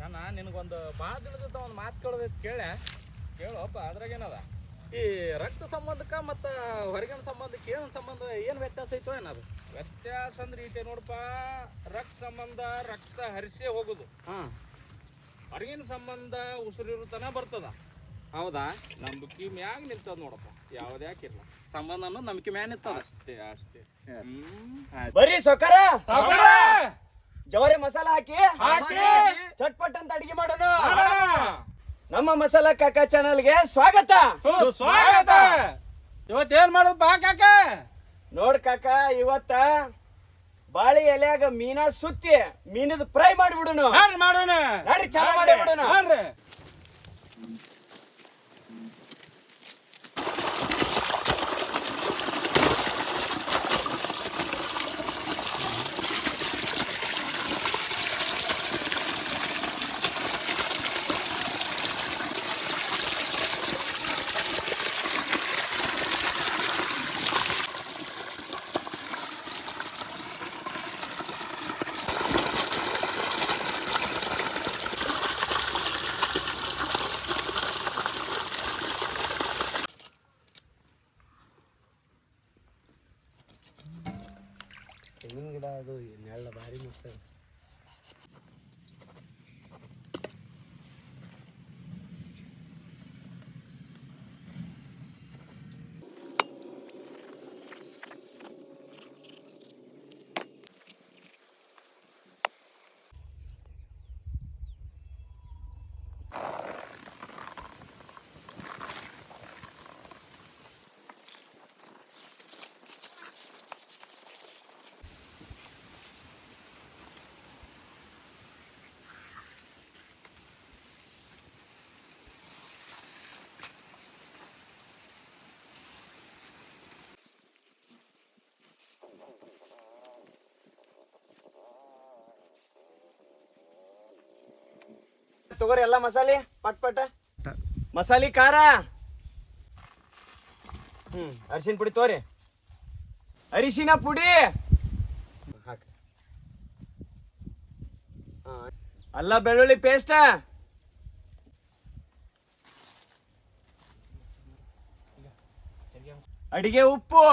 ನಾನು ನಿನಗೊಂದು ಭಾಳ ದಿನದ ಒಂದು ಮಾತು ಕೇಳೋದೈತೆ ಕೇಳೋಪ್ಪ. ಅದ್ರಾಗೇನದ ಈ ರಕ್ತ ಸಂಬಂಧಕ್ಕೆ ಮತ್ತು ಹೊರಗಿನ ಸಂಬಂಧಕ್ಕೆ ಏನು ಸಂಬಂಧ, ಏನು ವ್ಯತ್ಯಾಸ ಐತೋ ಏನದು? ವ್ಯತ್ಯಾಸ ಅಂದ್ರೆ ಈಟೆ ನೋಡಪ್ಪ, ರಕ್ತ ಸಂಬಂಧ ರಕ್ತ ಹರಿಸೇ ಹೋಗುದು. ಹೊರಗಿನ ಸಂಬಂಧ ಉಸಿರಿರು ತನ ಬರ್ತದ. ಹೌದಾ? ನಂಬಿಕೆ ಮ್ಯಾಗ ನಿಲ್ತದ ನೋಡಪ್ಪ, ಯಾವ್ದು ಯಾಕಿರ್ಲ ಸಂಬಂಧ ಅನ್ನೋದು ನಂಬಿಕೆ ಮ್ಯಾನ್ ನಿಂತದ. ಅಷ್ಟೇ. ಬರ್ರಿ ಸೊಕರ ಜವರಿ ಮಸಾಲ ಹಾಕಿ ಚಟ್ಪಟ್ ಅಂತ ಅಡಿಗೆ ಮಾಡೋಣ. ನಮ್ಮ ಮಸಾಲಾ ಕಾಕ ಚಾನಲ್ಗೆ ಸ್ವಾಗತ. ಇವತ್ತೇನ್ ಮಾಡೋದಪ್ಪ ಕಾಕ? ನೋಡ್ ಕಾಕ, ಇವತ್ತ ಬಾಳಿ ಎಲೆಯಾಗ ಮೀನಾ ಸುತ್ತಿ ಮೀನದ ಫ್ರೈ ಮಾಡಿಬಿಡೋಣ. ಮಾಡೋಣ ನಡ್ರಿ, ಚಾಲು ಮಾಡಿ ಬಿಡೋಣ. ತೆಂಗಿನ ಗಿಡ ಅದು ನೆಳ್ಳ ಭಾರಿ ಮಸ್ತ್. ತಗೋರಿ ಎಲ್ಲ ಮಸಾಲೆ ಪಟ್ ಮಸಾಲೆ ಖಾರ, ಅರಿಶಿನ ಪುಡಿ ತೋರಿ, ಅರಿಶಿನ ಪುಡಿ ಹಾಕ, ಅಲ್ಲ ಬೆಳ್ಳುಳ್ಳಿ ಪೇಸ್ಟ್, ಅಡಿಗೆ ಉಪ್ಪು,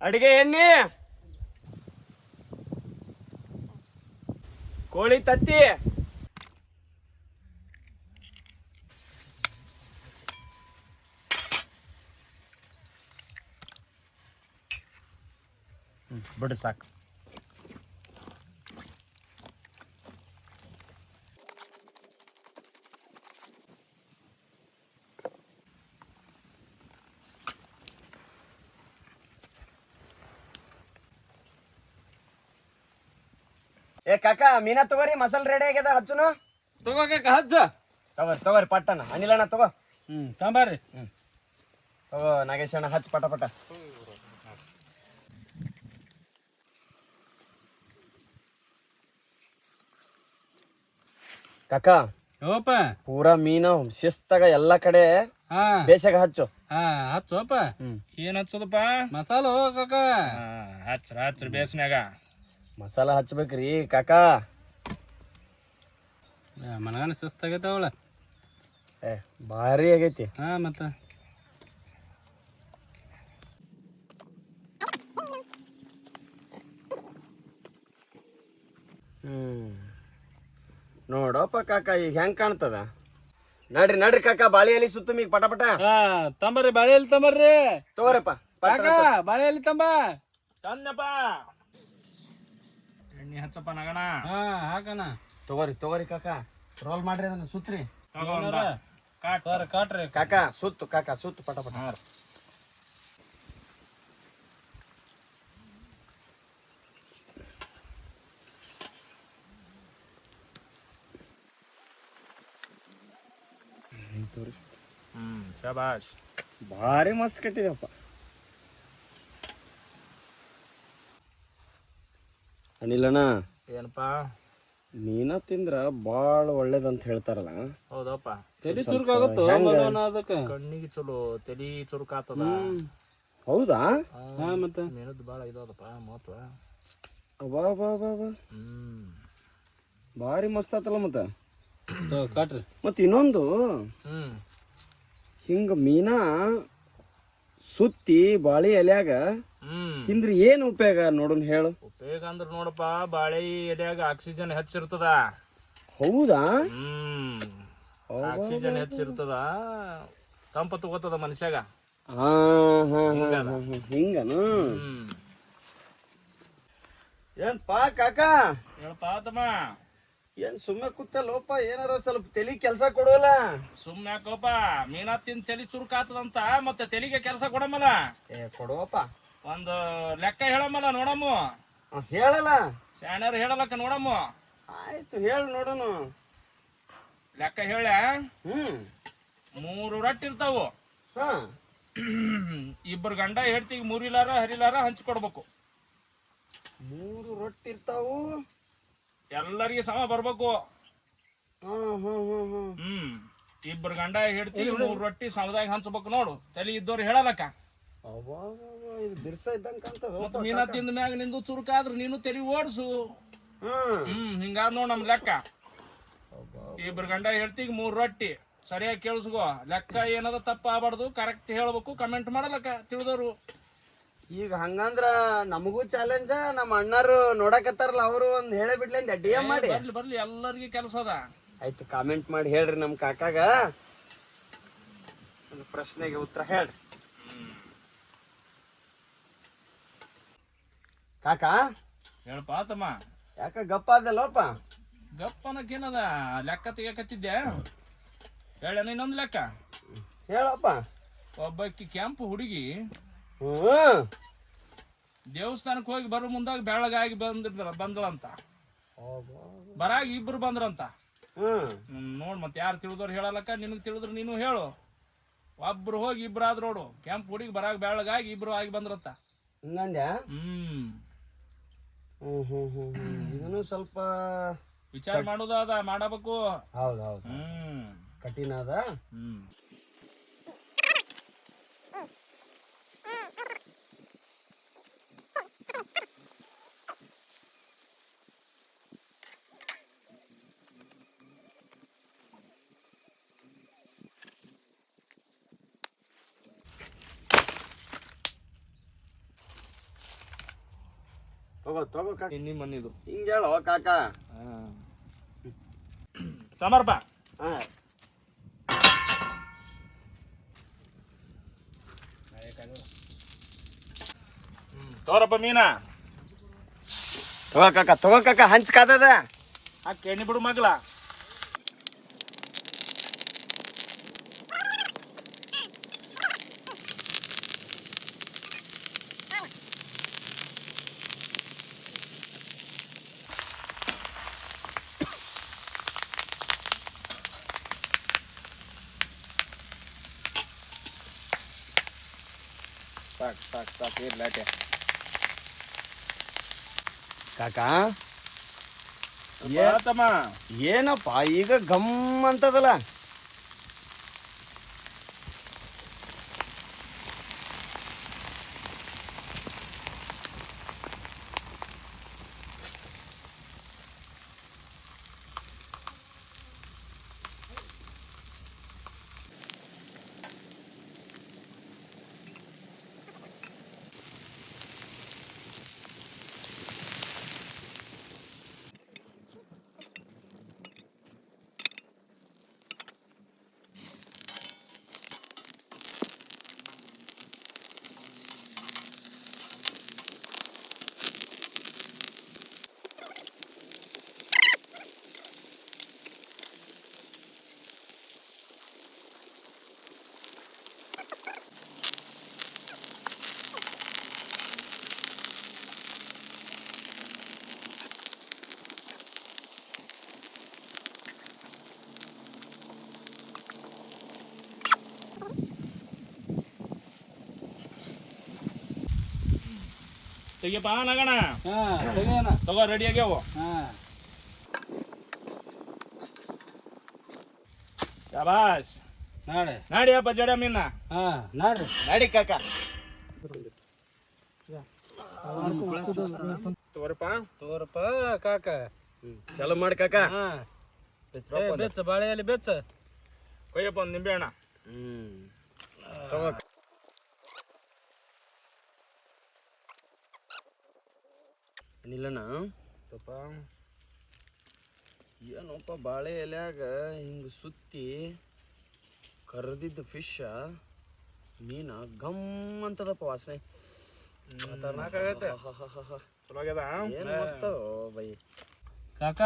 ಅಡಿಗೆ ಎಣ್ಣೆ, ಕೋಳಿ ತತ್ತಿ, ಬಿಡು ಸಾಕು. ಏ ಕಾಕ, ಮೀನಾ ತಗೋರಿ, ಮಸಾಲೆ ರೆಡಿ ಆಗ್ಯದ, ಹಚ್ಚುನು. ತಗೋ ಕಾಕ ಹಚ್ಚ. ತಗೋರಿ ಪಟ್ಟಣ. ಅನಿಲಣ್ಣ ತಗೋ. ಸಾಂಬಾರಿ ತಗೋ ನಾಗೇಶಣ್ಣ, ಹಚ್ಚ ಪಟ. ಕಾಕ ಓಪ ಪೂರಾ ಮೀನು ಶಿಸ್ತಾಗ ಎಲ್ಲಾ ಕಡೆ ಬೇಸಾಗ ಹಚ್ಚು. ಹಚ್ಚೋಪ. ಏನ್ ಹಚ್ಚೋದಪ್ಪ? ಮಸಾಲ ಕಾಕ. ಹಚ್ಚ್ರ ಬೇಸ್ನ್ಯಾಗ ಮಸಾಲ ಹಚ್ಬೇಕ್ರಿ ಕಾಕ. ಮನಗನ ಶಿಸ್ತಾಗೈತೆ ಅವಳ. ಭಾರಿ ಆಗೈತಿ. ಮತ್ತ ನೋಡಪ್ಪ ಕಾಕ, ಈಗ ಹೆಂಗ್ ಕಾಣ್ತದ? ನಡ್ರಿ ಕಾಕ, ಬಾಳಿ ಎಲಿ ಸುತ್ತ ಈಗ ಪಟ. ತಂಬರ್ರಿ ಬಾಳೆ ಎಲ್ಲಿ ತಂಬರ್ರಿ. ತಗೋರಪ್ಪ ಬಾಳೆ ಎಲ್ಲಿ ತಂಬ. ತಂದಪ್ಪ. ಎಣ್ಣೆ ಹಚ್ಚಪ್ಪ ನಗಣ. ಹಾಕಣ. ತಗೋರಿ ಕಾಕ, ರೋಲ್ ಮಾಡ್ರಿ ಅದನ್ನ ಸುತ್ರಿ. ಕಾಟ್ರಿ ಕಾಕ, ಸುತ್ತು ಪಟ. ಶಬಾಷ್, ಭಾರಿ ಮಸ್ತ್ ಕಟ್ಟಿದೆಪ್ಪ. ಅನಿಲಣ್ಣ, ಏನಪ್ಪಾ? ಮೀನ ತಿಂದ್ರ ಬಾಳ ಒಳ್ಳೇದಂತ ಹೇಳ್ತಾರಲ್ಲ, ಹೌದಪ್ಪ. ತಲಿ ಚುರುಕಾಗುತ್ತೋ ಕಣ್ಣಿಗೆ ಚಲೋ, ತಲಿ ಚುರುಕಾತದ. ಹೌದಾ? ಮತ್ತೆ ಮೀನದ್ದು ಬಾಳ ಇದಪ್ಪ ಮಹತ್ವ. ಅಬ್ಬಾ ಬಾ ಬಾ ಬಾ ಭಾರಿ ಮಸ್ತ್ ಆತಲ್ಲ ಮತ್ತೆ ಕಟ್ರಿ. ಮತ್ತು ಇನ್ನೊಂದು ಹಿಂಗೆ ಮೀನಾ ಸುತ್ತಿ ಬಾಳಿ ಎಲ್ಯಾಗ ತಿಂದ್ರೆ ಏನು ಉಪಯೋಗ ನೋಡೋಣ ಹೇಳು. ಉಪಯೋಗ ಅಂದ್ರೆ ನೋಡಪ್ಪ, ಬಾಳೆ ಎಲೆಯಾಗ ಆಕ್ಸಿಜನ್ ಹೆಚ್ಚಿರ್ತದ. ಹೌದಾ? ಆಕ್ಸಿಜನ್ ಹೆಚ್ಚಿರ್ತದ, ತಂಪ ತಗೋತದ ಮನುಷ್ಯಾಗ. ಹಿಂಗನು? ಏನ್ಪಾ ಕಾಕ? ಹೇಳಪ್ಪ ತಮ್ಮ. ಏನ್ ಸುಮ್ಮನೆ ಕೂತಲ್ಲೋಪ, ಏನಾರ ಸ್ವಲ್ಪ ತಲಿ ಕೆಲ್ಸ ಕೊಡೋಲ್ಲ? ಸುಮ್ಮನೆ ಯಾಕೋಪ, ಮೀನಾ ತಿಂದು ತಲೆ ಚುರುಕಾತದಂತ ಮತ್ತೆ ತೆಲಿಗೆ ಕೆಲಸ ಕೊಡಮಲ್ಲ. ಕೊಡುವಪ್ಪ. ಒಂದು ಲೆಕ್ಕ ಹೇಳಮಲ್ಲ ನೋಡಮ್ಮ. ಹೇಳಲ್ಲ ಶಾಣ್ಯರು ಹೇಳಲಕ್ಕ ನೋಡಮ್ಮ. ಆಯ್ತು ಹೇಳು ನೋಡೋಣ. ಲೆಕ್ಕ ಹೇಳ. 3 ರೊಟ್ಟಿ ಇರ್ತಾವು. ಇಬ್ಬರು ಗಂಡ ಹೆಂಡ್ತಿಗೆ 3 ಇಲಾರ ಹರಿಲಾರ ಹಂಚ್ಕೊಡ್ಬೇಕು. 3 ರೊಟ್ಟಿ ಇರ್ತಾವು, ಎಲ್ಲರಿಗೆ ಸಮ ಬರ್ಬೇಕು. ಇಬ್ಬರು ಗಂಡ ಹೆಂಡ್ತಿಗೆ 3 ರೊಟ್ಟಿ ಸಮದಾಗ ಹಂಚ್ಬೇಕು ನೋಡು. ತಲೆ ಇದ್ದವ್ರು ಹೇಳಲಕ್ಕ. ಇದು ಬಿರ್ಸ ಇದ್ದಂಗ ಕಾಣ್ತದ. ಮತ್ತೆ ಮೀನಾ ತಿಂದ ಮ್ಯಾಗ ನಿಂದು ಚುರುಕಾದ್ರೆ ನೀನು ತಲೆ ಓಡಿಸು. ಹಿಂಗಾದ ನೋಡ್ ನಮ್ ಲೆಕ್ಕ. ಇಬ್ಬರು ಗಂಡ ಹೆಂಡ್ತಿಗೆ 3 ರೊಟ್ಟಿ. ಸರಿಯಾಗಿ ಕೇಳಿಸ್ಕೋ. ಲೆಕ್ಕ ಏನದ ತಪ್ಪ ಆಗ್ಬಾರ್ದು, ಕರೆಕ್ಟ್ ಹೇಳ್ಬೇಕು. ಕಮೆಂಟ್ ಮಾಡಲಕ್ಕ ತಿಳಿದವರು. ಈಗ ಹಂಗಂದ್ರ ನಮಗೂ ಚಾಲೆಂಜ. ನಮ್ಮ ಅಣ್ಣರು ನೋಡಕತ್ತಾರಲ್ಲ, ಅವರು ಒಂದ್ ಹೇಳೇ ಬಿಡ್ಲಿ ಡಿ ಎಂ ಮಾಡಿ. ಬರ್ಲಿ ಎಲ್ಲರಿಗೂ ಕೆಲಸ ಅದ. ಆಯ್ತು, ಕಾಮೆಂಟ್ ಮಾಡಿ ಹೇಳ್ರಿ ನಮ್ ಕಾಕಾಗ. ಒಂದು ಪ್ರಶ್ನೆಗೆ ಉತ್ತರ ಹೇಳ್ರಿ ಕಾಕ. ಹೇಳಪ್ಪ ತಮ್ಮ. ಯಾಕ ಗಪ್ಪ ಆದಲ್ಲೋಪ? ಗಪ್ಪನಕ್ಕೇನದ, ಲೆಕ್ಕ ತೆಗಿಯಕತ್ತಿದ್ದೆ. ಹೇಳ ಇನ್ನೊಂದು ಲೆಕ್ಕ ಹೇಳಪ್ಪ. ಒಬ್ಬಾಕಿ ಕೆಂಪು ಹುಡುಗಿ ದೇವಸ್ಥಾನಕ್ಕೆ ಹೋಗಿ ಬರೋ ಮುಂದಾಗ ಬೆಳಗಾಗಿ ಬಂದಳಂತ. ಬರಾಗ ಇಬ್ರು ಬಂದ್ರಂತ. ನೋಡ್ ಮತ್ತೆ ಯಾರು ತಿಳಿದವ್ರು ಹೇಳಲಕ್ಕ. ನಿನಗೆ ತಿಳಿದ್ರು ನೀನು ಹೇಳು. ಒಬ್ರು ಹೋಗಿ ಇಬ್ರು ಆದ್ರು ನೋಡು. ಕೆಂಪು ಹುಡುಗಿ ಬರಾಗ ಬೆಳಗಾಗಿ ಇಬ್ರು ಆಗಿ ಬಂದ್ರಂತ. ಹಿಂಗಂದ್ಯಾ? ಇದನ್ನು ಸ್ವಲ್ಪ ವಿಚಾರ ಮಾಡೋದು ಅದ, ಮಾಡಬೇಕು. ಹೌದೌದು, ಕಠಿಣ ಅದ. ತಗೋ ಕಾಕ. ನಿಮ್ಮ ಮನಿದು ಹಿಂಗ ಹೇಳೋ ಕಾಕ. ಸಮರ್ಪ. ತೋರಪ್ಪ ಮೀನಾ. ತಗೋ ಕಾಕ ಹಂಚ್ಕಾದದ. ಹಾಕಿ ಎಣ್ಣೆ ಬಿಡು ಮಗ್ಲ. ಸಾಕು ಇರ್ಲಾಟೆ ಕಾಕ. ಏನಪ್ಪ ಈಗ ಗಮ್ ಅಂತದಲ್ಲ? ತೆಗಿಯಪ್ಪ ನಗಣ. ತಗೋ ರೆಡಿ ಆಗ್ಯಾವ. ಶಾಬಾಷ್. ನಾಡಿಯಪ್ಪ ಜಡ ಮೀನ. ನಾಡಿ ಕಾಕ. ತೋರಪ್ಪ ಕಾಕ ಚಲೋ ಮಾಡಿ ಕಾಕ. ಹಾ ಬೆಚ್ಚ ಬಾಳೆ ಎಲೆ ಬೆಚ್ಚ ಕೊಯ್ಯಪ್ಪ ಒಂದು ನಿಂಬೆ ಹಣ್ಣ. ಏನಿಲ್ಲಣ್ಣ ಏನಪ್ಪ ಬಾಳೆ ಎಲ್ಯಾಗ ಹಿಂಗ ಸುತ್ತಿ ಕರ್ದಿದ್ದ ಫಿಶ್ ಮೀನ ಗಮ್ ಅಂತದಪ್ಪ ವಾಸನೆ. ಚಲೋ ಆಗ್ಯದ. ಏನ್ ಮಸ್ತ್ ಬೈ. ಕಾಕ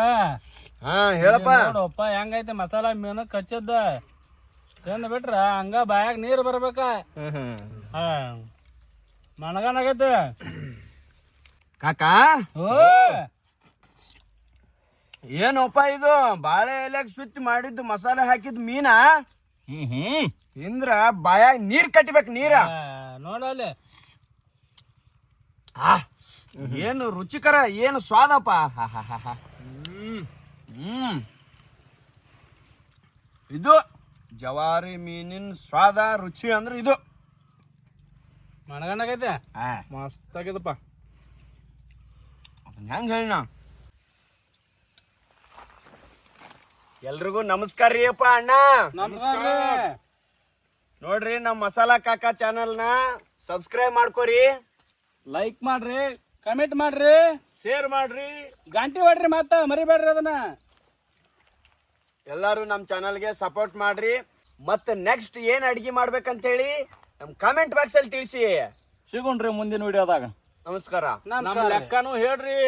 ಹಾ ಹೇಳಪ್ಪ. ನೋಡಪ್ಪ ಹೆಂಗೈತೆ ಮಸಾಲ ಮೀನು ಕಚ್ಚದ ತಿಂದ್ ಬಿಟ್ರ ಹಂಗ ಬಾಯಾಗ ನೀರು ಬರ್ಬೇಕ. ಮನಗನಾಗೈತೆ ಕಾಕ ಓ ಏನಪ್ಪ ಇದು ಬಾಳೆ ಎಲೆಗ್ ಸುತ್ತಿ ಮಾಡಿದ್ದು ಮಸಾಲೆ ಹಾಕಿದ್ ಮೀನ ತಿಂದ್ರ ಬಾಯಾಗ ನೀರ್ ಕಟ್ಟಿಬೇಕು ನೀರ. ನೋಡಲ್ಲಿ ಏನು ರುಚಿಕರ, ಏನು ಸ್ವಾದಪ್ಪ. ಇದು ಜವಾರಿ ಮೀನಿನ ಸ್ವಾದ ರುಚಿ ಅಂದ್ರೆ ಇದು. ಮನಗನಾಗೈತೆ ಮಸ್ತ್ ಆಗ್ಯದಪ್ಪ. ಹೆಂಗ ಹೇಳ. ಎಲ್ರಿಗೂ ನಮಸ್ಕಾರ ರೀ ಅಪ್ಪ ಅಣ್ಣ. ನಮಸ್ಕಾರ ನೋಡ್ರಿ ನಮ್ಮ ಮಸಾಲಾ ಕಾಕ ಚಾನಲ್ನ ಸಬ್ಸ್ಕ್ರೈಬ್ ಮಾಡ್ಕೋರಿ, ಲೈಕ್ ಮಾಡ್ರಿ, ಕಮೆಂಟ್ ಮಾಡ್ರಿ, ಶೇರ್ ಮಾಡ್ರಿ, ಗಂಟೆ ಹೊಡ್ರಿ, ಮತ್ತ ಮರಿಬೇಡ್ರಿ ಅದನ್ನ. ಎಲ್ಲರೂ ನಮ್ಮ ಚಾನಲ್ಗೆ ಸಪೋರ್ಟ್ ಮಾಡ್ರಿ. ಮತ್ತೆ ನೆಕ್ಸ್ಟ್ ಏನ್ ಅಡಿಗೆ ಮಾಡ್ಬೇಕಂತೇಳಿ ನಮ್ ಕಾಮೆಂಟ್ ಬಾಕ್ಸ್ ಅಲ್ಲಿ ತಿಳಿಸಿ. ಸಿಗೋಣ್ರಿ ಮುಂದಿನ ವಿಡಿಯೋದಾಗ. ನಮಸ್ಕಾರ. ನಮ್ಮ ಲೆಕ್ಕನೂ ಹೇಳ್ರಿ.